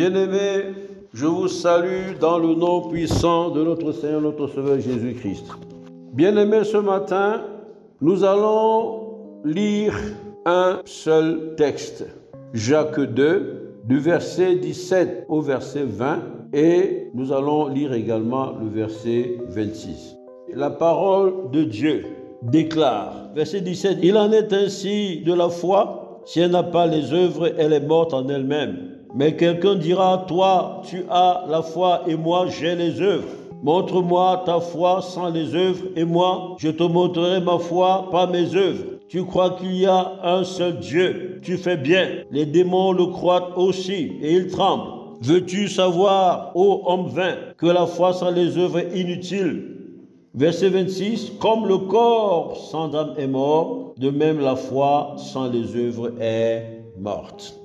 Bien-aimés, je vous salue dans le nom puissant de notre Seigneur, notre Sauveur Jésus-Christ. Bien-aimés, ce matin, nous allons lire un seul texte. Jacques 2, du verset 17 au verset 20, et nous allons lire également le verset 26. La parole de Dieu déclare, verset 17, « Il en est ainsi de la foi, si elle n'a pas les œuvres, elle est morte en elle-même. Mais quelqu'un dira, toi, tu as la foi et moi, j'ai les œuvres. Montre-moi ta foi sans les œuvres et moi, je te montrerai ma foi par mes œuvres. Tu crois qu'il y a un seul Dieu, tu fais bien. Les démons le croient aussi et ils tremblent. Veux-tu savoir, ô homme vain, que la foi sans les œuvres est inutile? Verset 26, comme le corps sans âme est mort, de même la foi sans les œuvres est morte.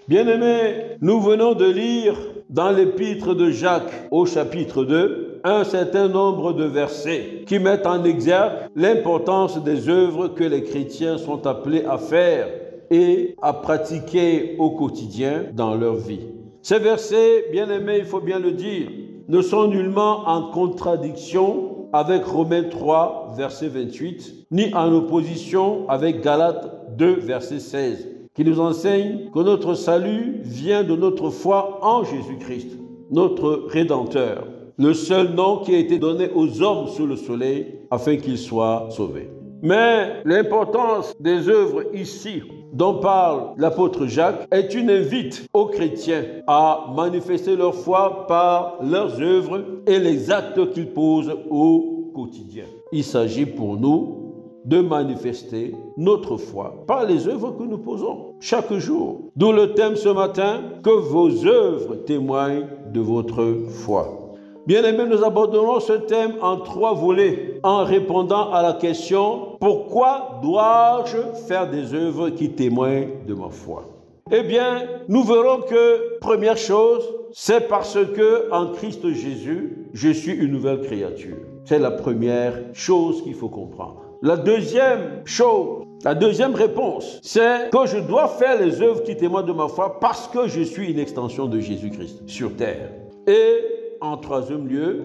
Bien-aimés, nous venons de lire dans l'épître de Jacques au chapitre 2 un certain nombre de versets qui mettent en exergue l'importance des œuvres que les chrétiens sont appelés à faire et à pratiquer au quotidien dans leur vie. Ces versets, bien-aimés, il faut bien le dire, ne sont nullement en contradiction avec Romains 3, verset 28, ni en opposition avec Galates 2, verset 16. Qui nous enseigne que notre salut vient de notre foi en Jésus-Christ, notre Rédempteur, le seul nom qui a été donné aux hommes sous le soleil afin qu'ils soient sauvés. Mais l'importance des œuvres ici, dont parle l'apôtre Jacques, est une invite aux chrétiens à manifester leur foi par leurs œuvres et les actes qu'ils posent au quotidien. Il s'agit pour nous de manifester notre foi par les œuvres que nous posons chaque jour. D'où le thème ce matin, que vos œuvres témoignent de votre foi. Bien-aimés, nous aborderons ce thème en 3 volets en répondant à la question « Pourquoi dois-je faire des œuvres qui témoignent de ma foi ?» Eh bien, nous verrons que, première chose, c'est parce que en Christ Jésus, je suis une nouvelle créature. C'est la première chose qu'il faut comprendre. La deuxième chose, la deuxième réponse, c'est que je dois faire les œuvres qui témoignent de ma foi parce que je suis une extension de Jésus-Christ sur terre. Et en troisième lieu,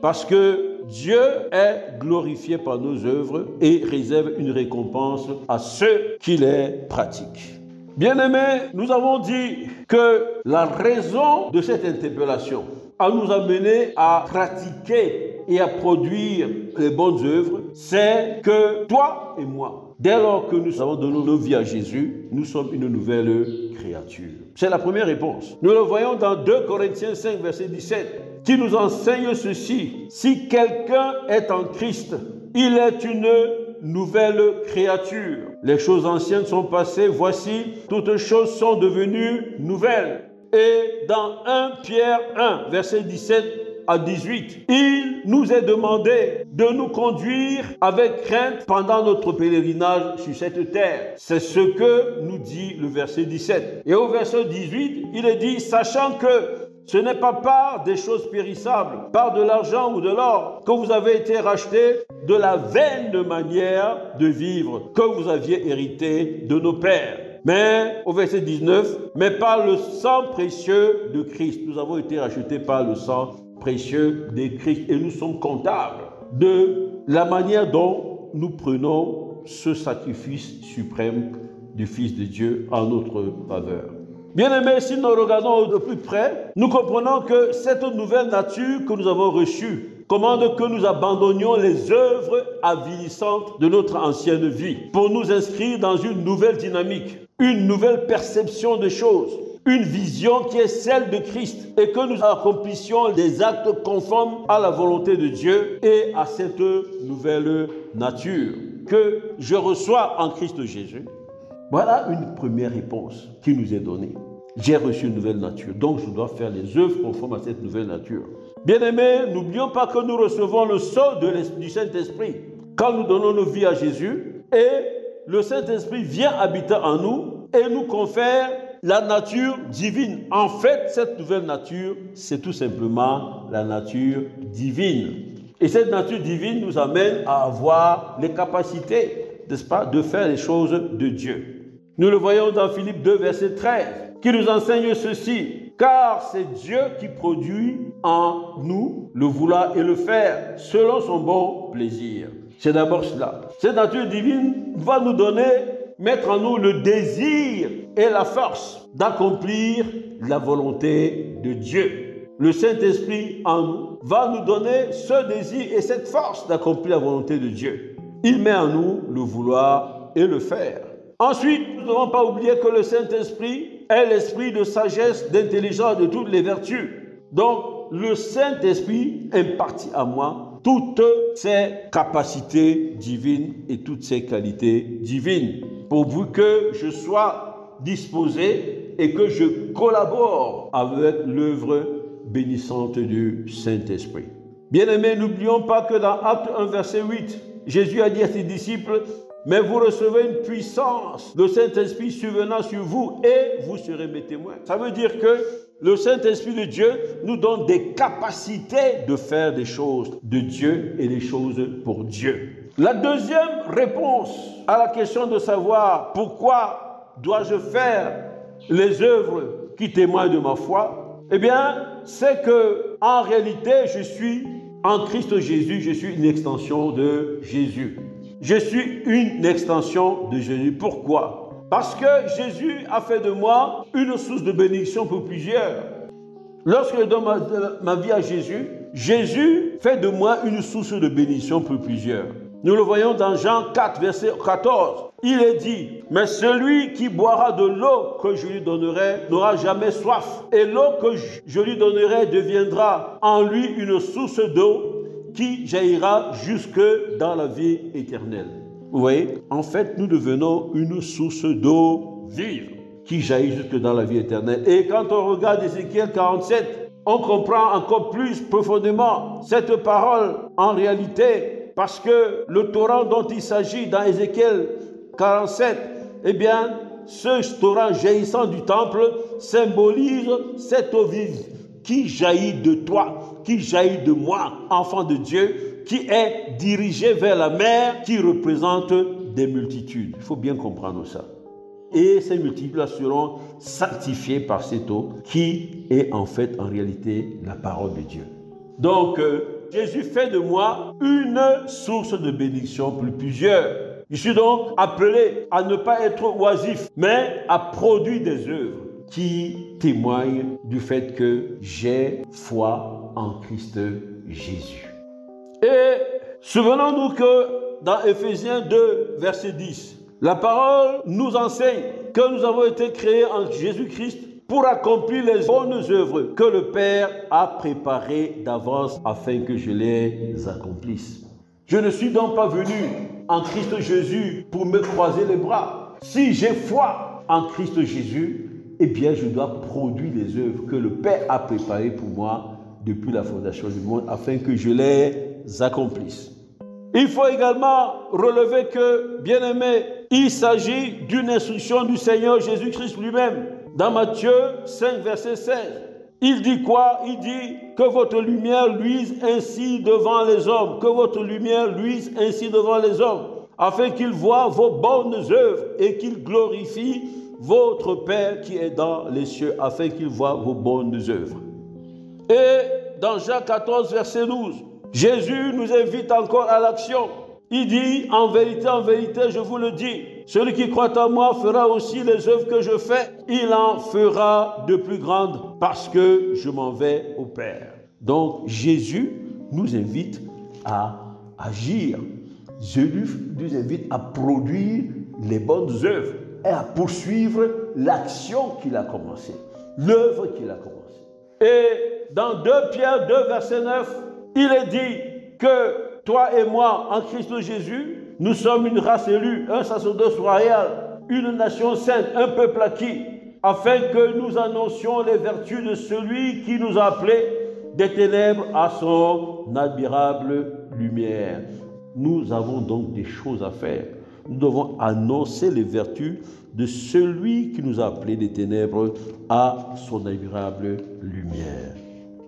parce que Dieu est glorifié par nos œuvres et réserve une récompense à ceux qui les pratiquent. Bien-aimés, nous avons dit que la raison de cette interpellation à nous amener à pratiquer et à produire les bonnes œuvres, c'est que toi et moi, dès lors que nous avons donné nos vies à Jésus, nous sommes une nouvelle créature. C'est la première réponse. Nous le voyons dans 2 Corinthiens 5, verset 17, qui nous enseigne ceci. Si quelqu'un est en Christ, il est une nouvelle créature. Les choses anciennes sont passées, voici, toutes choses sont devenues nouvelles. Et dans 1 Pierre 1, verset 17 à 18, il nous est demandé de nous conduire avec crainte pendant notre pèlerinage sur cette terre. C'est ce que nous dit le verset 17. Et au verset 18, il est dit, sachant que ce n'est pas par des choses périssables, par de l'argent ou de l'or, que vous avez été rachetés de la vaine manière de vivre que vous aviez hérité de nos pères. Mais, au verset 19, mais par le sang précieux de Christ. Nous avons été rachetés par le sang précieux de Christ et nous sommes comptables de la manière dont nous prenons ce sacrifice suprême du Fils de Dieu en notre faveur. Bien-aimés, si nous regardons de plus près, nous comprenons que cette nouvelle nature que nous avons reçue commande que nous abandonnions les œuvres avilissantes de notre ancienne vie pour nous inscrire dans une nouvelle dynamique, une nouvelle perception des choses, une vision qui est celle de Christ et que nous accomplissions des actes conformes à la volonté de Dieu et à cette nouvelle nature que je reçois en Christ Jésus. Voilà une première réponse qui nous est donnée. J'ai reçu une nouvelle nature, donc je dois faire les œuvres conformes à cette nouvelle nature. Bien-aimés, n'oublions pas que nous recevons le sceau du Saint-Esprit quand nous donnons nos vies à Jésus et le Saint-Esprit vient habiter en nous et nous confère la nature divine. En fait, cette nouvelle nature, c'est tout simplement la nature divine. Et cette nature divine nous amène à avoir les capacités, n'est-ce pas, de faire les choses de Dieu. Nous le voyons dans Philippiens 2, verset 13, qui nous enseigne ceci. car c'est Dieu qui produit en nous le vouloir et le faire selon son bon plaisir. C'est d'abord cela. Cette nature divine va nous mettre en nous le désir et la force d'accomplir la volonté de Dieu. Le Saint-Esprit en nous va nous donner ce désir et cette force d'accomplir la volonté de Dieu. Il met en nous le vouloir et le faire. Ensuite, nous ne devons pas oublier que le Saint-Esprit est l'esprit de sagesse, d'intelligence, de toutes les vertus. Donc, le Saint-Esprit impartit à moi toutes ses capacités divines et toutes ses qualités divines, pourvu que je sois disposé et que je collabore avec l'œuvre bénissante du Saint-Esprit. Bien-aimés, n'oublions pas que dans Acte 1, verset 8, Jésus a dit à ses disciples: mais vous recevez une puissance, le Saint-Esprit survenant sur vous et vous serez mes témoins. Ça veut dire que le Saint-Esprit de Dieu nous donne des capacités de faire des choses de Dieu et des choses pour Dieu. La deuxième réponse à la question de savoir pourquoi dois-je faire les œuvres qui témoignent de ma foi, eh bien, c'est que en réalité, je suis en Christ Jésus, je suis une extension de Jésus. Je suis une extension de Jésus. Pourquoi? Parce que Jésus a fait de moi une source de bénédiction pour plusieurs. Lorsque je donne ma vie à Jésus, Jésus fait de moi une source de bénédiction pour plusieurs. Nous le voyons dans Jean 4, verset 14. Il est dit: mais celui qui boira de l'eau que je lui donnerai n'aura jamais soif. Et l'eau que je lui donnerai deviendra en lui une source d'eau qui jaillira jusque dans la vie éternelle. Vous voyez, en fait, nous devenons une source d'eau vive qui jaillit jusque dans la vie éternelle. Et quand on regarde Ézéchiel 47, on comprend encore plus profondément cette parole en réalité, parce que le torrent dont il s'agit dans Ézéchiel 47, eh bien, ce torrent jaillissant du temple symbolise cette eau vive qui jaillit de toi, qui jaillit de moi, enfant de Dieu, qui est dirigé vers la mer, qui représente des multitudes. Il faut bien comprendre ça. Et ces multitudes seront sanctifiées par cette eau, qui est en fait, en réalité, la parole de Dieu. Donc, Jésus fait de moi une source de bénédiction pour plusieurs. Je suis donc appelé à ne pas être oisif, mais à produire des œuvres qui témoignent du fait que j'ai foi en Christ Jésus. Et souvenons-nous que dans Éphésiens 2, verset 10, la parole nous enseigne que nous avons été créés en Jésus-Christ pour accomplir les bonnes œuvres que le Père a préparées d'avance afin que je les accomplisse. Je ne suis donc pas venu en Christ Jésus pour me croiser les bras. Si j'ai foi en Christ Jésus, eh bien, je dois produire les œuvres que le Père a préparées pour moi depuis la fondation du monde afin que je les accomplisse. Il faut également relever que, bien-aimé, il s'agit d'une instruction du Seigneur Jésus-Christ lui-même. Dans Matthieu 5, verset 16, il dit quoi? Il dit que votre lumière luise ainsi devant les hommes, que votre lumière luise ainsi devant les hommes, afin qu'ils voient vos bonnes œuvres et qu'ils glorifient votre Père qui est dans les cieux, afin qu'il voie vos bonnes œuvres. Et dans Jean 14, verset 12, Jésus nous invite encore à l'action. Il dit: en vérité, je vous le dis, celui qui croit en moi fera aussi les œuvres que je fais. Il en fera de plus grandes parce que je m'en vais au Père. Donc Jésus nous invite à agir. Jésus nous invite à produire les bonnes œuvres et à poursuivre l'action qu'il a commencée, l'œuvre qu'il a commencée. Et dans 2 Pierre 2, verset 9, il est dit que toi et moi, en Christ Jésus, nous sommes une race élue, un sacerdoce royal, une nation sainte, un peuple acquis, afin que nous annoncions les vertus de celui qui nous a appelés des ténèbres à son admirable lumière. Nous avons donc des choses à faire. Nous devons annoncer les vertus de celui qui nous a appelés des ténèbres à son admirable lumière.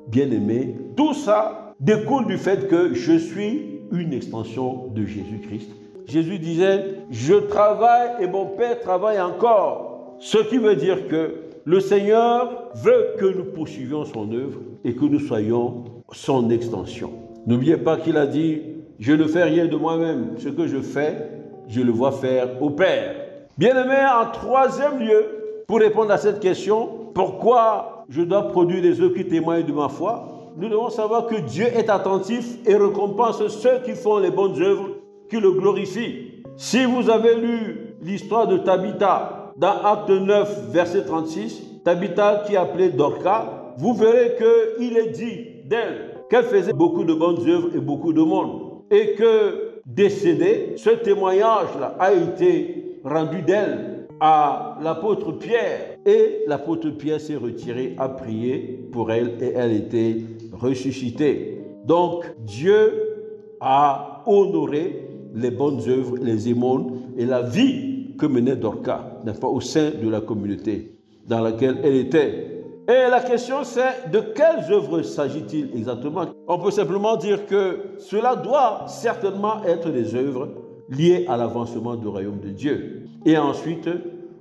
Bien-aimés, tout ça découle du fait que je suis une extension de Jésus-Christ. Jésus disait: je travaille et mon Père travaille encore. Ce qui veut dire que le Seigneur veut que nous poursuivions son œuvre et que nous soyons son extension. N'oubliez pas qu'il a dit, je ne fais rien de moi-même, ce que je fais, je le vois faire au Père. Bien-aimé, en troisième lieu, pour répondre à cette question, pourquoi je dois produire des œuvres qui témoignent de ma foi? Nous devons savoir que Dieu est attentif et récompense ceux qui font les bonnes œuvres, qui le glorifient. Si vous avez lu l'histoire de Tabitha dans Acte 9, verset 36, Tabitha qui est appelée Dorcas, vous verrez qu'il est dit d'elle qu'elle faisait beaucoup de bonnes œuvres et beaucoup de monde. Et que décédée, ce témoignage-là a été rendu d'elle à l'apôtre Pierre. Et l'apôtre Pierre s'est retiré, a prié pour elle et elle était ressuscitée. Donc Dieu a honoré les bonnes œuvres, les aumônes et la vie que menait Dorcas, n'est-ce pas, au sein de la communauté dans laquelle elle était. Et la question c'est, de quelles œuvres s'agit-il exactement? On peut simplement dire que cela doit certainement être des œuvres liées à l'avancement du royaume de Dieu. Et ensuite,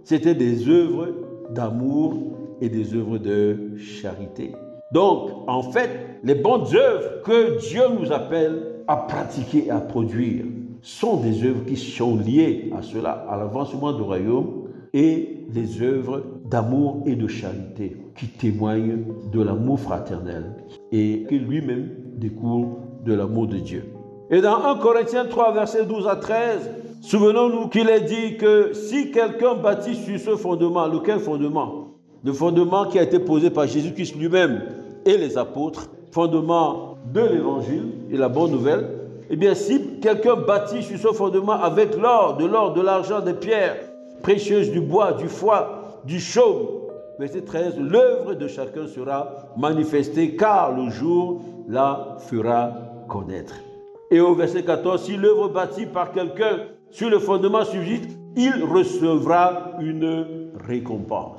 c'était des œuvres d'amour et des œuvres de charité. Donc, en fait, les bonnes œuvres que Dieu nous appelle à pratiquer et à produire sont des œuvres qui sont liées à cela, à l'avancement du royaume, et les œuvres d'amour et de charité qui témoignent de l'amour fraternel et qui lui-même découle de l'amour de Dieu. Et dans 1 Corinthiens 3, versets 12 à 13, souvenons-nous qu'il est dit que si quelqu'un bâtit sur ce fondement, lequel fondement? Le fondement qui a été posé par Jésus-Christ lui-même et les apôtres, fondement de l'évangile et la bonne nouvelle, eh bien si quelqu'un bâtit sur ce fondement avec l'or, de l'argent, des pierres précieuses, du bois, du foie, du chaume, verset 13, l'œuvre de chacun sera manifestée car le jour la fera connaître. Et au verset 14, si l'œuvre bâtie par quelqu'un sur le fondement subsiste, il recevra une récompense.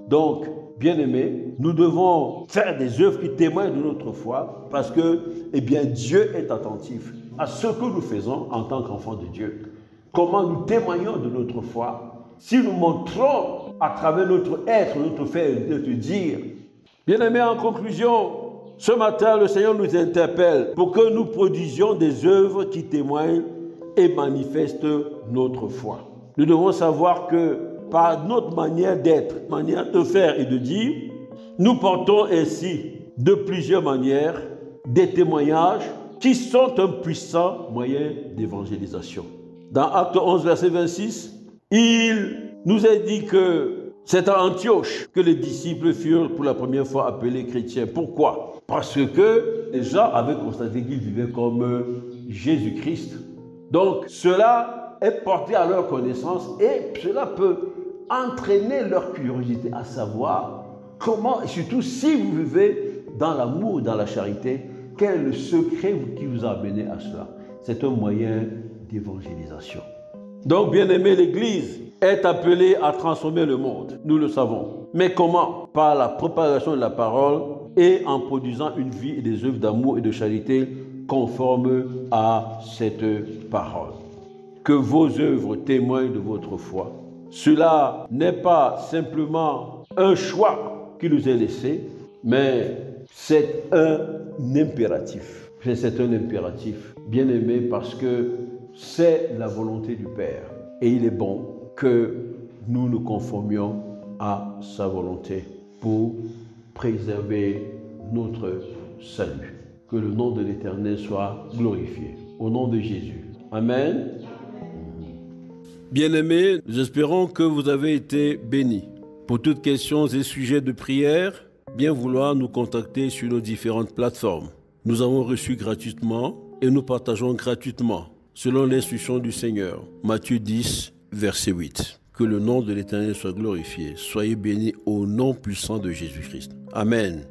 Donc, bien-aimés, nous devons faire des œuvres qui témoignent de notre foi parce que, eh bien, Dieu est attentif à ce que nous faisons en tant qu'enfants de Dieu. Comment nous témoignons de notre foi si nous montrons à travers notre être, notre faire, notre dire. Bien-aimés, en conclusion, ce matin, le Seigneur nous interpelle pour que nous produisions des œuvres qui témoignent et manifestent notre foi. Nous devons savoir que par notre manière d'être, manière de faire et de dire, nous portons ainsi de plusieurs manières des témoignages qui sont un puissant moyen d'évangélisation. Dans Acte 11, verset 26, il nous est dit que c'est à Antioche que les disciples furent pour la première fois appelés chrétiens. Pourquoi? Parce que les gens avaient constaté qu'ils vivaient comme Jésus-Christ. Donc cela est porté à leur connaissance et cela peut entraîner leur curiosité à savoir comment, et surtout si vous vivez dans l'amour, dans la charité, quel est le secret qui vous a amené à cela? C'est un moyen d'évangélisation. Donc, bien-aimé, l'Église est appelée à transformer le monde, nous le savons. Mais comment? Par la propagation de la parole et en produisant une vie et des œuvres d'amour et de charité conformes à cette parole. Que vos œuvres témoignent de votre foi. Cela n'est pas simplement un choix qui nous est laissé, mais c'est un impératif. C'est un impératif, bien-aimé, parce que c'est la volonté du Père. Et il est bon que nous nous conformions à sa volonté pour préserver notre salut. Que le nom de l'Éternel soit glorifié. Au nom de Jésus. Amen. Bien-aimés, nous espérons que vous avez été bénis. Pour toutes questions et sujets de prière, bien vouloir nous contacter sur nos différentes plateformes. Nous avons reçu gratuitement et nous partageons gratuitement, selon l'instruction du Seigneur. Matthieu 10, verset 8. Que le nom de l'Éternel soit glorifié. Soyez bénis au nom puissant de Jésus-Christ. Amen.